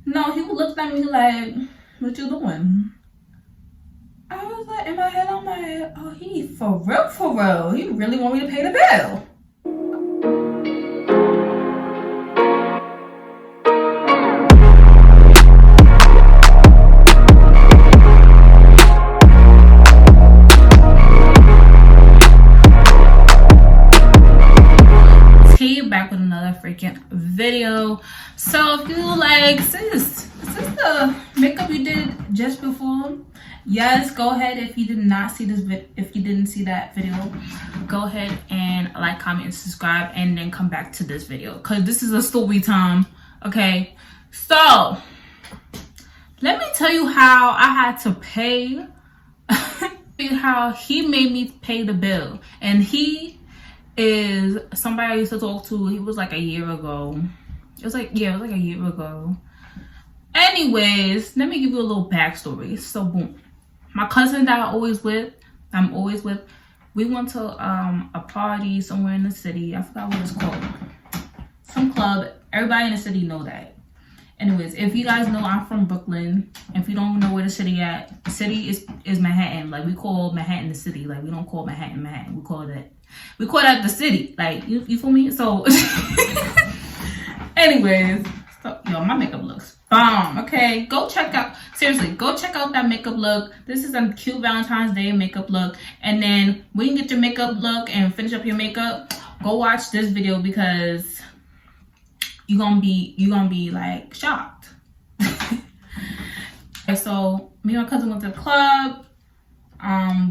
No, he looked at me like, what you doing? I was like, in my head, I'm like, oh, he for real. He really want me to pay the bill. Back with another freaking video. So if you like, sis, is this the makeup you did just before? Yes, go ahead. If you did not see this if you didn't see that video, go ahead and like, comment, and subscribe, and then come back to this video because this is a story time. Okay, so let me tell you how I had to pay how he made me pay the bill. And he is somebody I used to talk to. He was like a year ago. It was like a year ago. Anyways, let me give you a little backstory. So boom, my cousin that I'm always with, we went to a party somewhere in the city. I forgot what it's called. Some club. Everybody in the city know that. Anyways, if you guys know, I'm from Brooklyn. If you don't know where the city at, the city is Manhattan. Like, we call Manhattan the city. Like, we don't call Manhattan. We call that the city. Like, you feel me? So anyways, so, yo, my makeup looks bomb. Okay, go check out that makeup look. This is a cute Valentine's Day makeup look. And then when you get your makeup look and finish up your makeup, go watch this video because you're gonna be like shocked. So me and my cousin went to the club.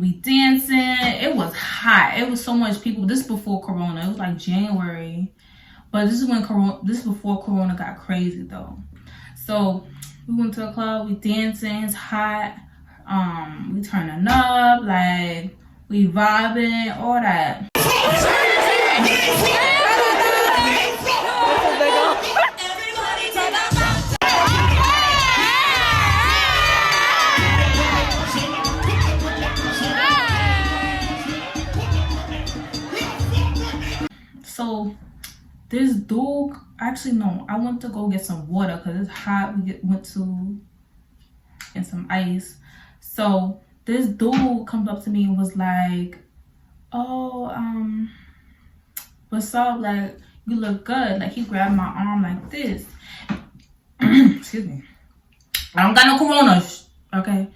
We dancing. It was hot. It was so much people. This is before Corona. It was like January, but this is before Corona got crazy though. So we went to the club. We dancing. It's hot. We turning up, like we vibing, all that. So this dude, actually no, I went to go get some water because it's hot. Went to get some ice. So this dude comes up to me and was like, oh, what's up? Like, you look good. Like, he grabbed my arm like this. Excuse me. I don't got no corona, okay?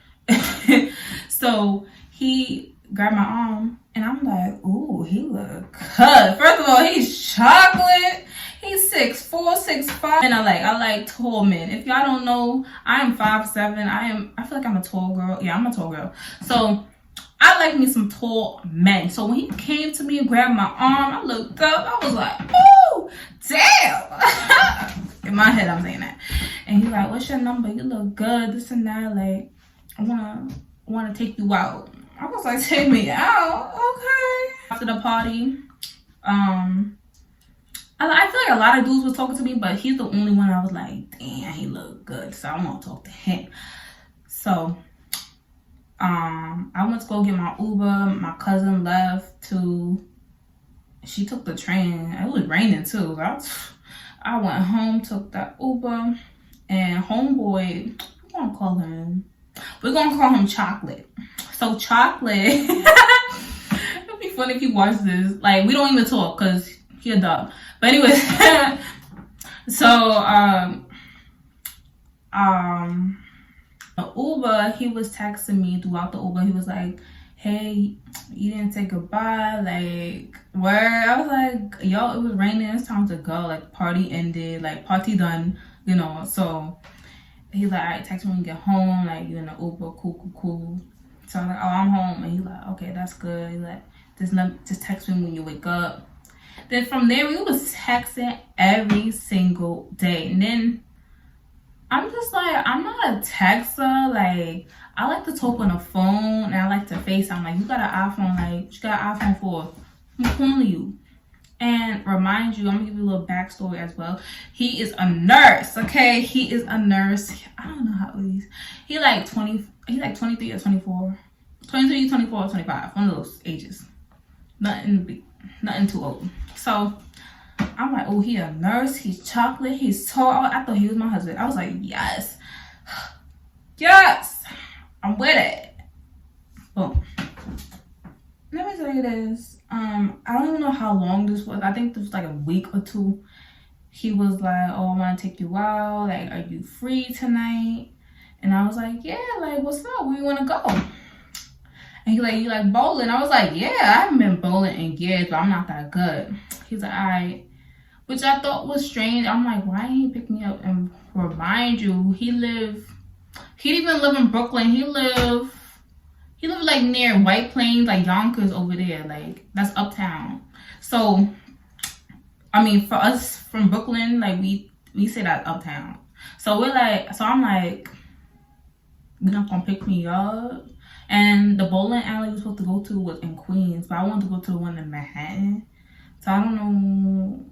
So he grabbed my arm. And I'm like, ooh, he look good. First of all, he's chocolate. He's 6'4", 6'5". And I like tall men. If y'all don't know, I am 5'7". I feel like I'm a tall girl. Yeah, I'm a tall girl. So I like me some tall men. So when he came to me and grabbed my arm, I looked up. I was like, ooh, damn. In my head, I'm saying that. And he's like, what's your number? You look good, this and that. Like, I wanna take you out. I was like, take me out, okay. After the party, I feel like a lot of dudes was talking to me, but he's the only one I was like, damn, he looked good, so I want to talk to him. So, I went to go get my Uber. My cousin left she took the train. It was raining too. I went home, took that Uber, and homeboy, we're gonna call him Chocolate. So Chocolate, it'd be funny if you watch this. Like, we don't even talk because he a dog. But anyways, so the Uber, he was texting me throughout the Uber. He was like, hey, you didn't say goodbye, like, where? I was like, yo, it was raining, it's time to go. Like, party ended, like, party done, you know. So he's like, all right, text me when you get home, like, you in the Uber, cool. So I was like, oh, I'm home. And he's like, okay, that's good. He's like, just text me when you wake up. Then from there, we was texting every single day. And then I'm just like, I'm not a texter. Like, I like to talk on the phone and I like to FaceTime. Like, you got an iPhone, like, what you got an iPhone for? I'm calling you. And remind you, I'm gonna give you a little backstory as well. He is a nurse, okay? He is a nurse. I don't know how old he is. He's like 23 or 24. 23, 24, or 25. One of those ages. Nothing too old. So, I'm like, oh, he a nurse, he's chocolate, he's tall. I thought he was my husband. I was like, yes, yes, I'm with it. Boom. Let me tell you this. I don't even know how long this was. I think this was like a week or two. He was like, oh, I want to take you out. Like, are you free tonight? And I was like, yeah, like, what's up? Where you want to go? And he's like, you like bowling? I was like, yeah, I haven't been bowling in years, but I'm not that good. He's like, all right. Which I thought was strange. I'm like, why didn't he pick me up? And remind you, he didn't even live in Brooklyn. He lived like near White Plains, like Yonkers over there. Like, that's uptown. So, I mean, for us from Brooklyn, like, we say that uptown. So I'm like, you're not gonna pick me up? And the bowling alley we were supposed to go to was in Queens, but I wanted to go to the one in Manhattan. So I don't know.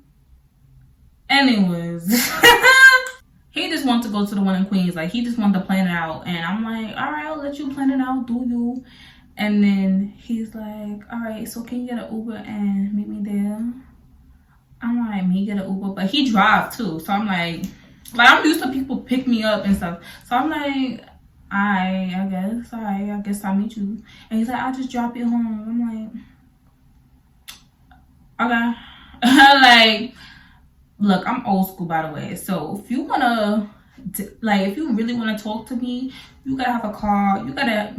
Anyways, he just wanted to go to the one in Queens. Like, he just wanted to plan it out. And I'm like, all right, I'll let you plan it out. Do you? And then he's like, all right, so can you get an Uber and meet me there? I'm like, me get an Uber? But he drives too. So I'm like I'm used to people pick me up and stuff. So I'm like, I guess I'll meet you. And he's like, I'll just drop you home. I'm like, okay. Like, look, I'm old school, by the way. So if you wanna, like, if you really wanna talk to me, you gotta have a car. You gotta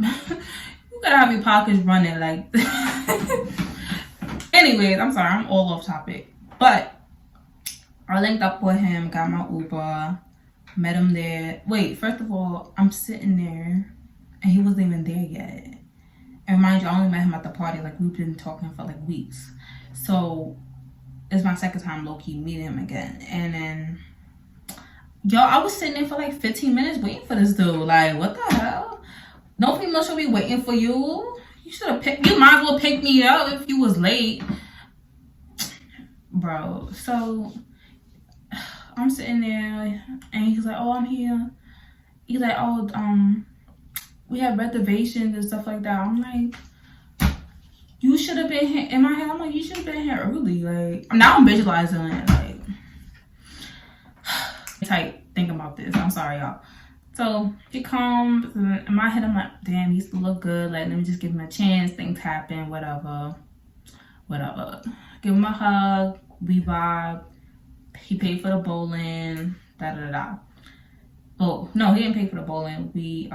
have your pockets running. Like, anyways, I'm sorry, I'm all off topic. But I linked up with him, got my Uber. Met him there. Wait, first of all, I'm sitting there and he wasn't even there yet. And mind you, I only met him at the party. Like, we've been talking for like weeks. So it's my second time low-key meeting him again. And then, yo, I was sitting there for like 15 minutes waiting for this dude. Like, what the hell? No female should be waiting for you. You might as well pick me up if you was late. Bro, so I'm sitting there and he's like, oh, I'm here. He's like, oh, we have reservations and stuff like that. I'm like, you should have been here. In my head, I'm like, you should have been here early. Like, now I'm visualizing it. Like, tight thinking about this. I'm sorry, y'all. So he comes and in my head, I'm like, damn, he still look good. Like, let me just give him a chance. Things happen, whatever. Give him a hug. We vibe. He paid for the bowling, Oh, no, he didn't pay for the bowling. We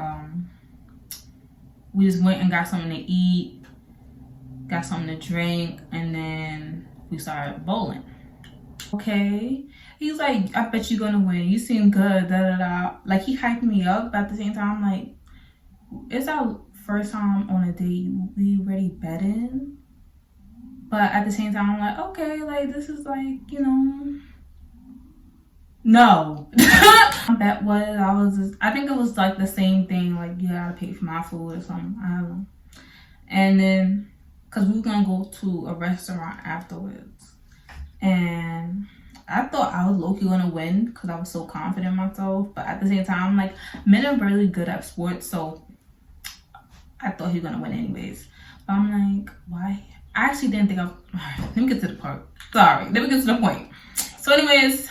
just went and got something to eat, got something to drink, and then we started bowling. Okay. He's like, I bet you're gonna win. You seem good, Like, he hyped me up, but at the same time, I'm like, it's our first time on a date. We already betting. But at the same time, I'm like, okay, like, this is like, you know, no. That was, I think it was like the same thing, like, you gotta pay for my food or something, I don't know. And then, cause we were gonna go to a restaurant afterwards. And I thought I was low-key gonna win because I was so confident in myself. But at the same time, I'm like, men are really good at sports, so I thought he was gonna win anyways. But I'm like, why? I actually didn't think let me get to the part. Sorry, let me get to the point. So anyways,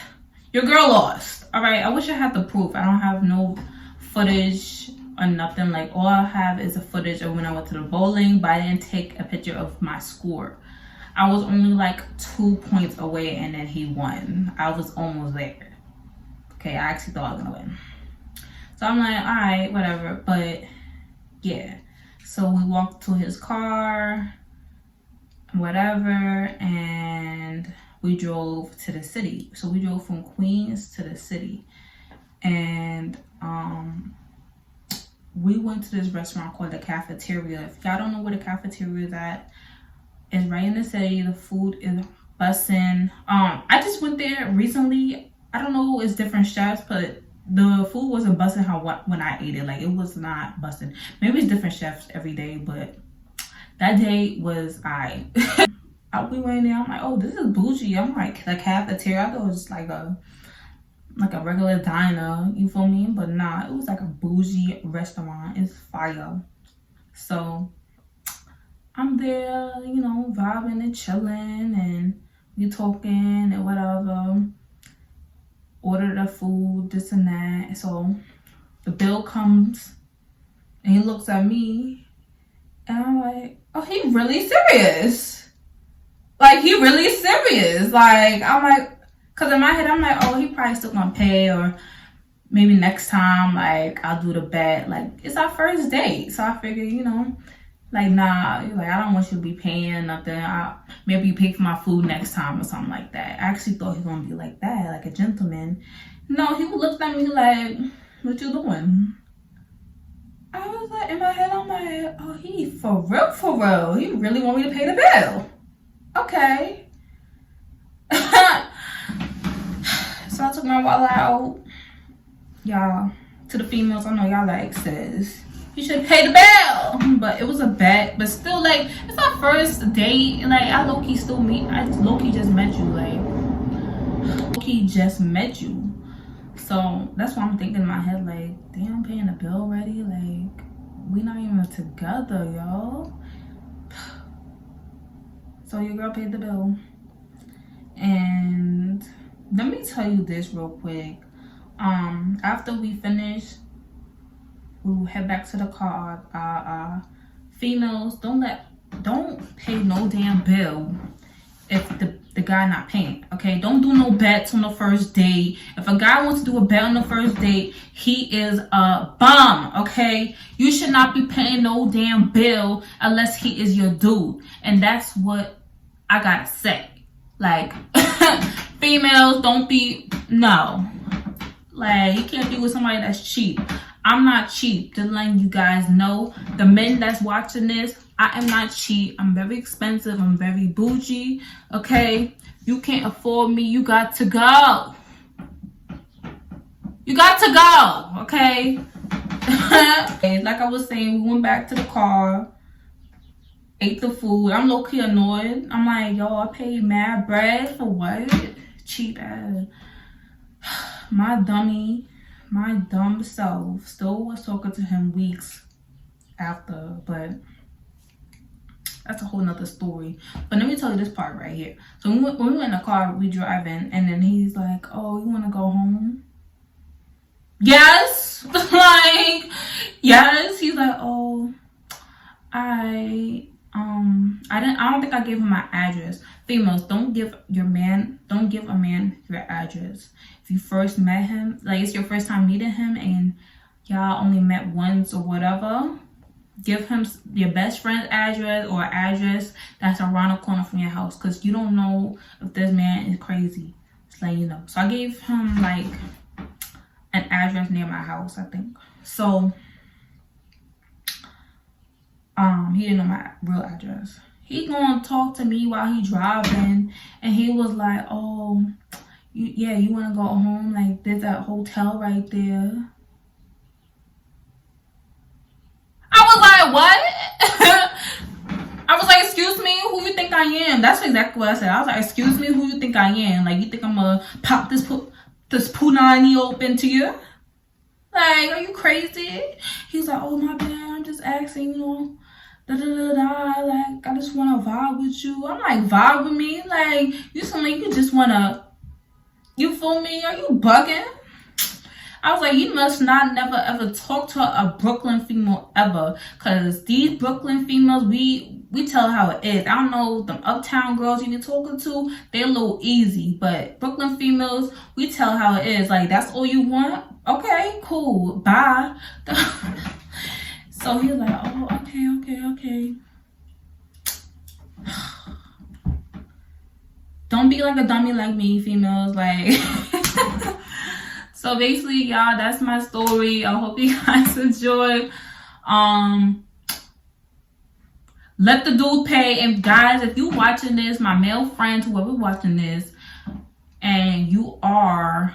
your girl lost. All right, I wish I had the proof. I don't have no footage or nothing. Like, all I have is a footage of when I went to the bowling, but I didn't take a picture of my score. I was only like 2 points away and then he won. I was almost there. Okay, I actually thought I was gonna win. So I'm like, all right, whatever. But yeah, so we walked to his car, whatever, and we drove to the city. So we drove from Queens to the city. And we went to this restaurant called the Cafeteria. If y'all don't know where the cafeteria is at, it's right in the city. The food is bussin'. I just went there recently. I don't know, it's different chefs, but the food wasn't bussin' when I ate it. Like, it was not bussin'. Maybe it's different chefs every day, but that day was we went in there, I'm like, oh, this is bougie. I'm like, the cafeteria. I thought it was like a regular diner, you feel me? But nah, it was like a bougie restaurant. It's fire. So I'm there, you know, vibing and chilling, and We talking and whatever. Order the food, this and that. So the bill comes and he looks at me and I'm like, oh, he really serious. Like, he really serious. Like, I'm like, because in my head, I'm like, oh, he probably still gonna pay, or maybe next time, like, I'll do the bet. Like, it's our first date. So I figured, you know, like, nah, like, I don't want you to be paying nothing. Maybe you pay for my food next time or something like that. I actually thought he was gonna be like that, like a gentleman. No, he looked at me like, what you doing? I was like, in my head, I'm like, oh, he for real. He really want me to pay the bill. Okay. So I took my wallet out. Y'all, to the females, I know y'all like sis, you should pay the bill. But it was a bet. But still, like, it's our first date. Like, I low-key just met you. Like, low-key just met you. So that's what I'm thinking in my head. Like, damn, I'm paying the bill already. Like, we not even together, y'all. So your girl paid the bill. And let me tell you this real quick. After we finish, we'll head back to the car. Females, don't pay no damn bill if the guy not paying. Okay, don't do no bets on the first date. If a guy wants to do a bet on the first date, he is a bum. Okay, you should not be paying no damn bill unless he is your dude. And that's what I gotta say. Like, females, don't be, no. Like, you can't be with somebody that's cheap. I'm not cheap. Just letting you guys know. The men that's watching this, I am not cheap. I'm very expensive. I'm very bougie. Okay? You can't afford me. You got to go. You got to go. Okay? Like I was saying, we went back to the car. Ate the food. I'm low-key annoyed. I'm like, yo, I paid mad bread for what? Cheap ass. My dumb self still was talking to him weeks after, but that's a whole nother story. But let me tell you this part right here. So when we went in the car, we driving, and then he's like, oh, you want to go home? Yes. Like, yes. He's like, oh, I don't think I gave him my address. Females, don't give a man your address. If you first met him, like it's your first time meeting him and y'all only met once or whatever, give him your best friend's address or address that's around the corner from your house, because you don't know if this man is crazy. Just let you know. So I gave him like an address near my house, I think. So he didn't know my real address. He gonna talk to me while he driving, and he was like, oh, you want to go home? Like, there's a hotel right there. I was like, what? I was like, excuse me, who you think I am? That's exactly what I said. I was like, excuse me, who you think I am? Like, you think I'm gonna pop this punani open to you? Like, are you crazy? He's like, oh, my bad, I'm just asking, you know, like, I just want to vibe with you. I'm like, vibe with me? Like, you sound like you just want to, you feel me? Are you bugging? I was like, you must not never ever talk to a Brooklyn female ever. Because these Brooklyn females, we tell how it is. I don't know, them uptown girls you be talking to, they're a little easy. But Brooklyn females, we tell how it is. Like, that's all you want? Okay, cool, bye. So he was like, oh, okay. Don't be like a dummy like me, females. Like, so basically, y'all, that's my story. I hope you guys enjoyed. Let the dude pay. And guys, if you watching this, my male friends, whoever watching this, and you are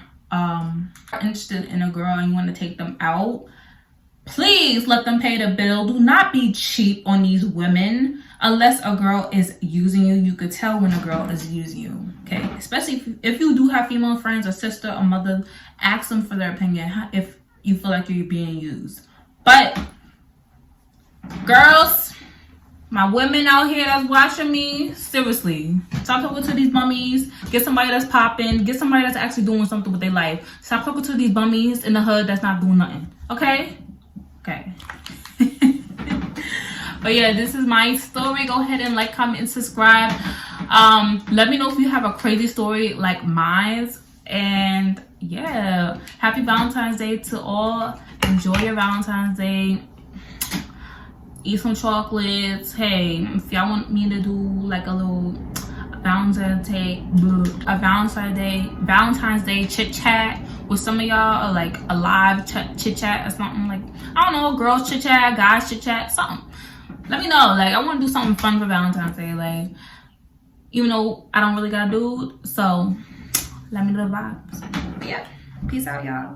interested in a girl and you want to take them out, please let them pay the bill. Do not be cheap on these women. Unless a girl is using you, you could tell when a girl is using you. Okay, especially if you do have female friends or sister or mother, ask them for their opinion if you feel like you're being used. But girls, My women out here that's watching me, seriously, stop talking to these bummies. Get somebody that's popping. Get somebody that's actually doing something with their life. Stop talking to these bummies in the hood that's not doing nothing. Okay? Okay. But yeah, this is my story. Go ahead and like, comment, and subscribe. Let me know if you have a crazy story like mine. And yeah, happy Valentine's Day to all. Enjoy your Valentine's Day. Eat some chocolates. Hey, if y'all want me to do like a little Valentine's Day chit chat with some of y'all, or like a live chit chat or something, like I don't know, girls chit chat, guys chit chat, something. Let me know. Like I want to do something fun for Valentine's Day. Like even though I don't really got a dude, so let me know the vibes. Yeah, peace out, y'all.